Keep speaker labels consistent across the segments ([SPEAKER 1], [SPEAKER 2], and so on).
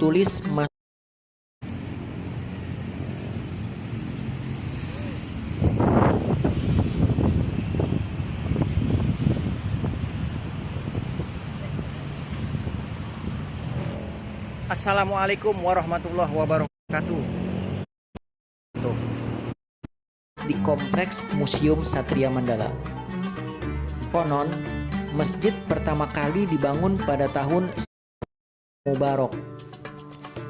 [SPEAKER 1] tulis Assalamualaikum warahmatullahi wabarakatuh. Di Kompleks Museum Satria Mandala. Konon, masjid pertama kali dibangun pada tahun Mubarak.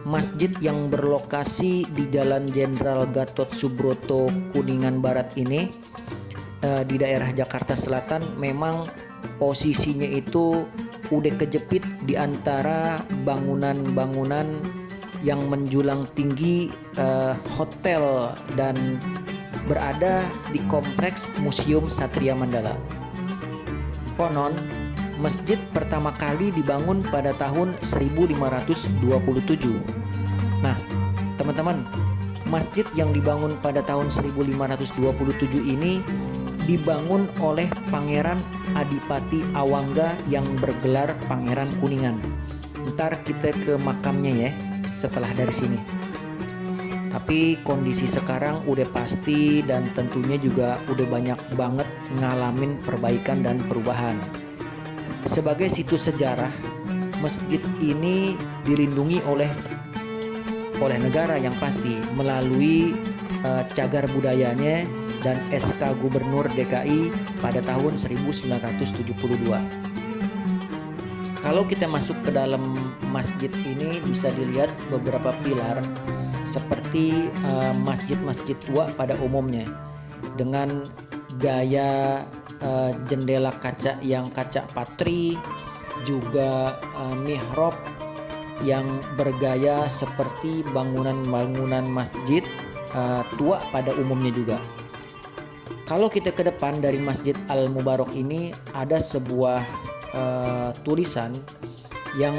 [SPEAKER 1] Masjid yang berlokasi di Jalan Jenderal Gatot Subroto, Kuningan Barat ini di daerah Jakarta Selatan memang posisinya itu udah kejepit di antara bangunan-bangunan yang menjulang tinggi hotel dan berada di Kompleks Museum Satria Mandala. Konon, masjid pertama kali dibangun pada tahun 1527. Nah, teman-teman, masjid yang dibangun pada tahun 1527 ini dibangun oleh Pangeran Adipati Awangga yang bergelar Pangeran Kuningan. Ntar kita ke makamnya ya setelah dari sini. Tapi kondisi sekarang udah pasti dan tentunya juga udah banyak banget ngalamin perbaikan dan perubahan. Sebagai situs sejarah, masjid ini dilindungi oleh negara yang pasti melalui cagar budayanya dan SK Gubernur DKI pada tahun 1972. Kalau kita masuk ke dalam masjid ini bisa dilihat beberapa pilar seperti masjid-masjid tua pada umumnya dengan gaya jendela kaca yang kaca patri, juga mihrab yang bergaya seperti bangunan-bangunan masjid tua pada umumnya juga. Kalau kita ke depan dari Masjid Al-Mubarak ini ada sebuah tulisan yang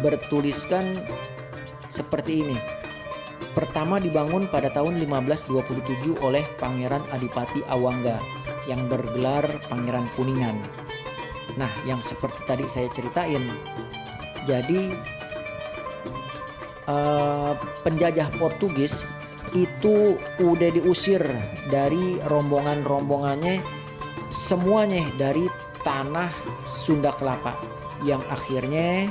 [SPEAKER 1] bertuliskan seperti ini. Pertama dibangun pada tahun 1527 oleh Pangeran Adipati Awangga yang bergelar Pangeran Kuningan. Nah, yang seperti tadi saya ceritain. Jadi penjajah Portugis itu udah diusir dari rombongan-rombongannya semuanya dari tanah Sunda Kelapa yang akhirnya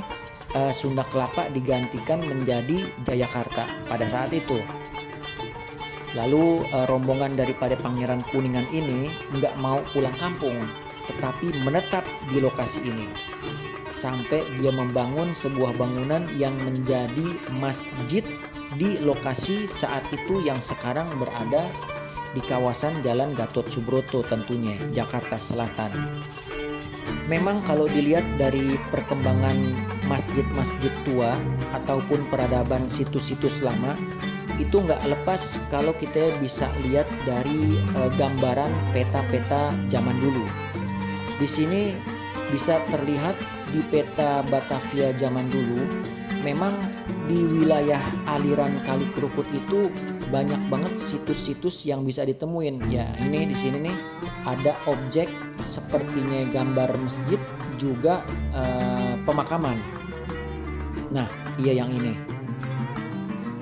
[SPEAKER 1] Sunda Kelapa digantikan menjadi Jayakarta pada saat itu. Lalu rombongan daripada Pangeran Kuningan ini nggak mau pulang kampung tetapi menetap di lokasi ini sampai dia membangun sebuah bangunan yang menjadi masjid di lokasi saat itu yang sekarang berada di kawasan Jalan Gatot Subroto tentunya, Jakarta Selatan. Memang kalau dilihat dari perkembangan masjid-masjid tua ataupun peradaban situs-situs lama, itu nggak lepas kalau kita bisa lihat dari gambaran peta-peta zaman dulu. Di sini bisa terlihat di peta Batavia zaman dulu, memang di wilayah aliran Kali Kerukut itu banyak banget situs-situs yang bisa ditemuin. Ya, ini di sini nih ada objek sepertinya gambar masjid juga pemakaman. Nah, iya yang ini.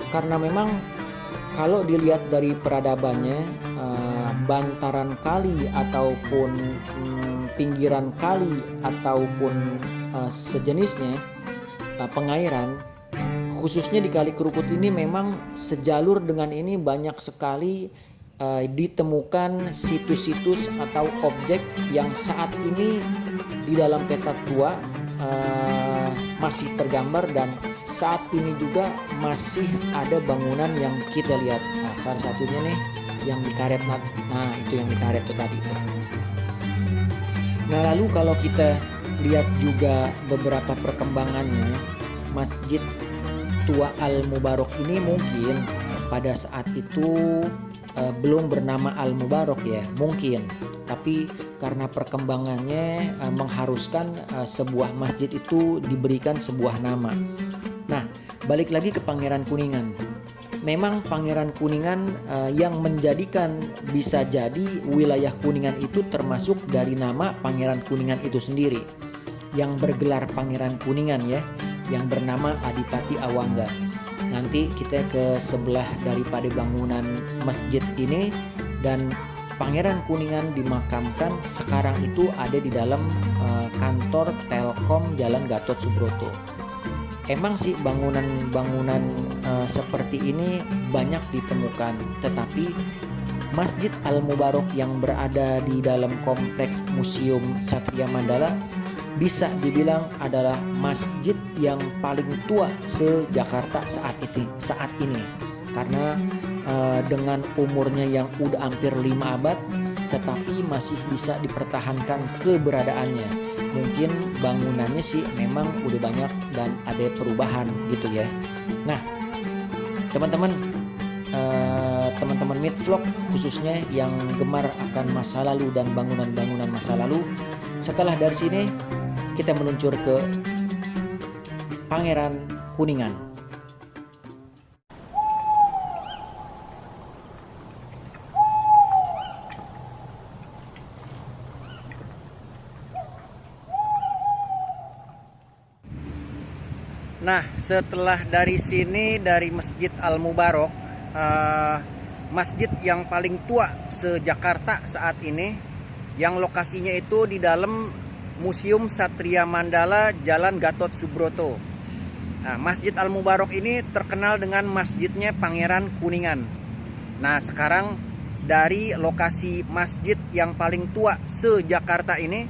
[SPEAKER 1] Karena memang kalau dilihat dari peradabannya bantaran kali ataupun pinggiran kali ataupun sejenisnya pengairan khususnya di Kali Kerukut ini memang sejalur dengan ini banyak sekali ditemukan situs-situs atau objek yang saat ini di dalam peta tua masih tergambar dan saat ini juga masih ada bangunan yang kita lihat. Nah, salah satunya nih yang di karet. Nah, itu yang di karet tuh tadi. Nah, lalu kalau kita lihat juga beberapa perkembangannya, Masjid Tua Al-Mubarak ini mungkin pada saat itu belum bernama Al-Mubarak ya, mungkin. Tapi karena perkembangannya mengharuskan sebuah masjid itu diberikan sebuah nama. Nah, balik lagi ke Pangeran Kuningan. Memang Pangeran Kuningan yang menjadikan bisa jadi wilayah Kuningan itu termasuk dari nama Pangeran Kuningan itu sendiri. yang bergelar Pangeran Kuningan ya, yang bernama Adipati Awangga. Nanti kita ke sebelah daripada bangunan masjid ini, dan Pangeran Kuningan dimakamkan sekarang itu ada di dalam kantor Telkom Jalan Gatot Subroto. Emang sih bangunan-bangunan seperti ini banyak ditemukan, tetapi Masjid Al-Mubarok yang berada di dalam kompleks Museum Satria Mandala bisa dibilang adalah masjid yang paling tua se-Jakarta saat ini. Karena dengan umurnya yang udah hampir 5 abad, tetapi masih bisa dipertahankan keberadaannya. Mungkin bangunannya sih memang udah banyak dan ada perubahan gitu ya. Nah, teman-teman Midvlog khususnya yang gemar akan masa lalu dan bangunan-bangunan masa lalu, setelah dari sini kita meluncur ke Pangeran Kuningan. Nah, setelah dari sini, dari Masjid Al-Mubarok, masjid yang paling tua se-Jakarta saat ini, yang lokasinya itu di dalam Museum Satria Mandala Jalan Gatot Subroto. Nah, Masjid Al-Mubarok ini terkenal dengan masjidnya Pangeran Kuningan. Nah, sekarang dari lokasi masjid yang paling tua se-Jakarta ini,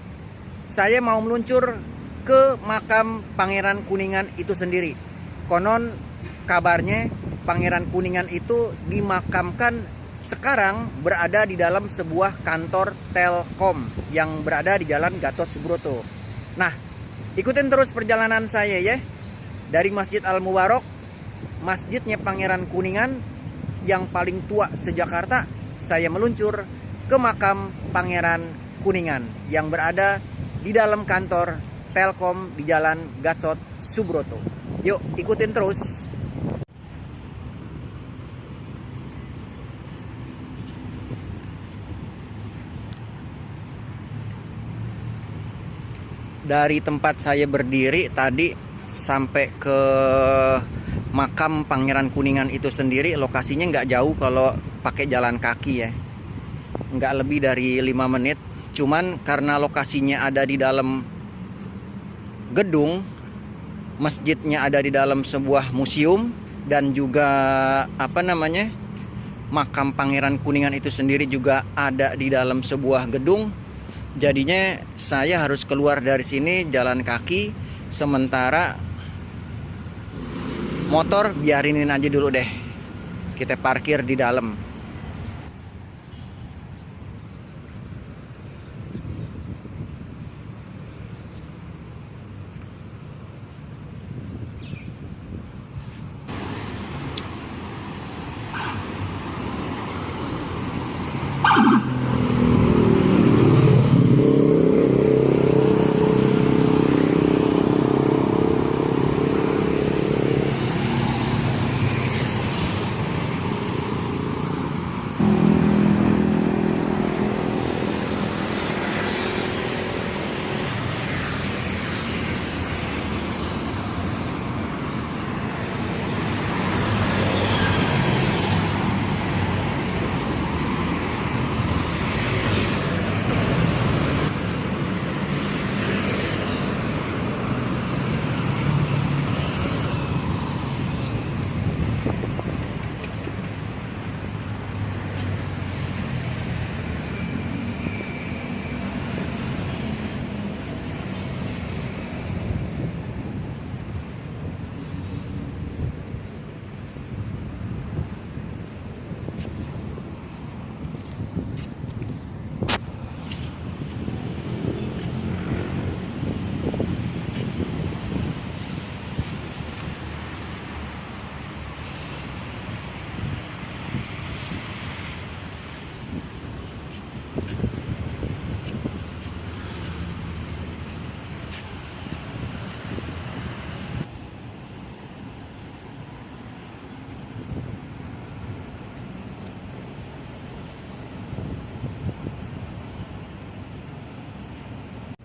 [SPEAKER 1] saya mau meluncur ke makam Pangeran Kuningan itu sendiri. Konon kabarnya Pangeran Kuningan itu dimakamkan sekarang berada di dalam sebuah kantor Telkom yang berada di Jalan Gatot Subroto. Nah, ikutin terus perjalanan saya ya. Dari Masjid Al-Mubarok, masjidnya Pangeran Kuningan yang paling tua se-Jakarta, saya meluncur ke makam Pangeran Kuningan yang berada di dalam kantor Telkom di Jalan Gatot Subroto. Yuk, ikutin terus. Dari tempat saya berdiri tadi sampai ke makam Pangeran Kuningan itu sendiri, lokasinya nggak jauh kalau pakai jalan kaki ya. Nggak lebih dari 5 menit. Cuman karena lokasinya ada di dalam gedung, masjidnya ada di dalam sebuah museum, dan juga makam Pangeran Kuningan itu sendiri juga ada di dalam sebuah gedung. Jadinya saya harus keluar dari sini jalan kaki, sementara motor biarinin aja dulu deh, kita parkir di dalam.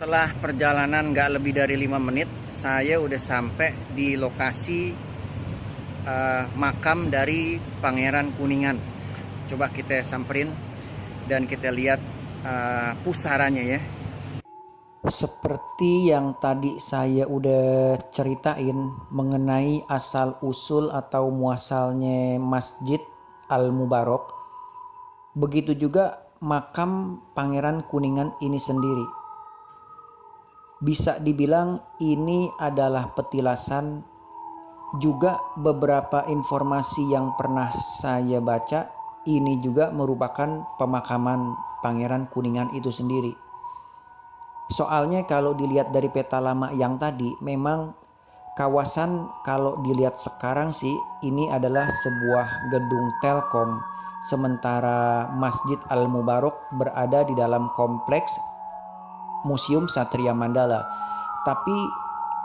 [SPEAKER 2] Setelah perjalanan nggak lebih dari 5 menit, saya udah sampai di lokasi makam dari Pangeran Kuningan. Coba kita samperin dan kita lihat pusarannya ya.
[SPEAKER 1] Seperti yang tadi saya udah ceritain mengenai asal usul atau muasalnya Masjid Al-Mubarak, begitu juga makam Pangeran Kuningan ini sendiri. Bisa dibilang ini adalah petilasan. Juga beberapa informasi yang pernah saya baca, ini juga merupakan pemakaman Pangeran Kuningan itu sendiri. Soalnya kalau dilihat dari peta lama yang tadi, memang kawasan kalau dilihat sekarang sih ini adalah sebuah gedung Telkom, sementara Masjid Al-Mubarak berada di dalam kompleks Museum Satria Mandala. Tapi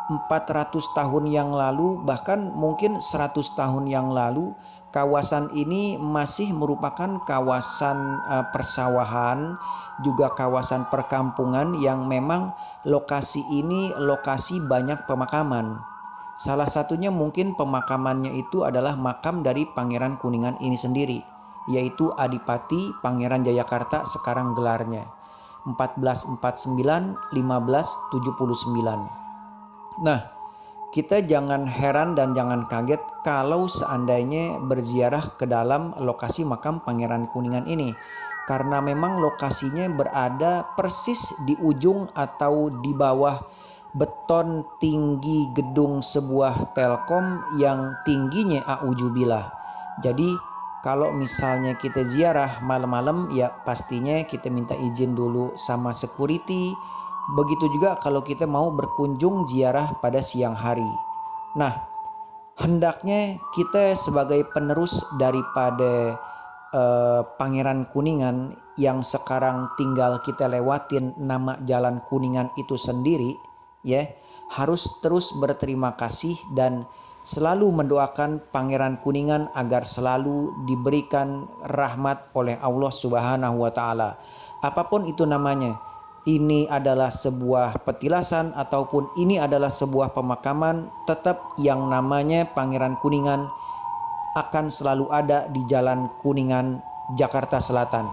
[SPEAKER 1] 400 tahun yang lalu, bahkan mungkin 100 tahun yang lalu, kawasan ini masih merupakan kawasan persawahan, juga kawasan perkampungan yang memang lokasi ini lokasi banyak pemakaman. Salah satunya mungkin pemakamannya itu adalah makam dari Pangeran Kuningan ini sendiri, yaitu Adipati Pangeran Jayakarta sekarang gelarnya 1449-1579. Nah, kita jangan heran dan jangan kaget kalau seandainya berziarah ke dalam lokasi makam Pangeran Kuningan ini, karena memang lokasinya berada persis di ujung atau di bawah beton tinggi gedung sebuah Telkom yang tingginya a'udzubillah. Jadi kalau misalnya kita ziarah malam-malam, ya pastinya kita minta izin dulu sama security. Begitu juga kalau kita mau berkunjung ziarah pada siang hari. Nah, hendaknya kita sebagai penerus daripada Pangeran Kuningan yang sekarang tinggal kita lewatin nama Jalan Kuningan itu sendiri, ya, harus terus berterima kasih dan selalu mendoakan Pangeran Kuningan agar selalu diberikan rahmat oleh Allah Subhanahu wa taala. Apapun itu namanya. Ini adalah sebuah petilasan ataupun ini adalah sebuah pemakaman, tetap yang namanya Pangeran Kuningan akan selalu ada di Jalan Kuningan, Jakarta Selatan.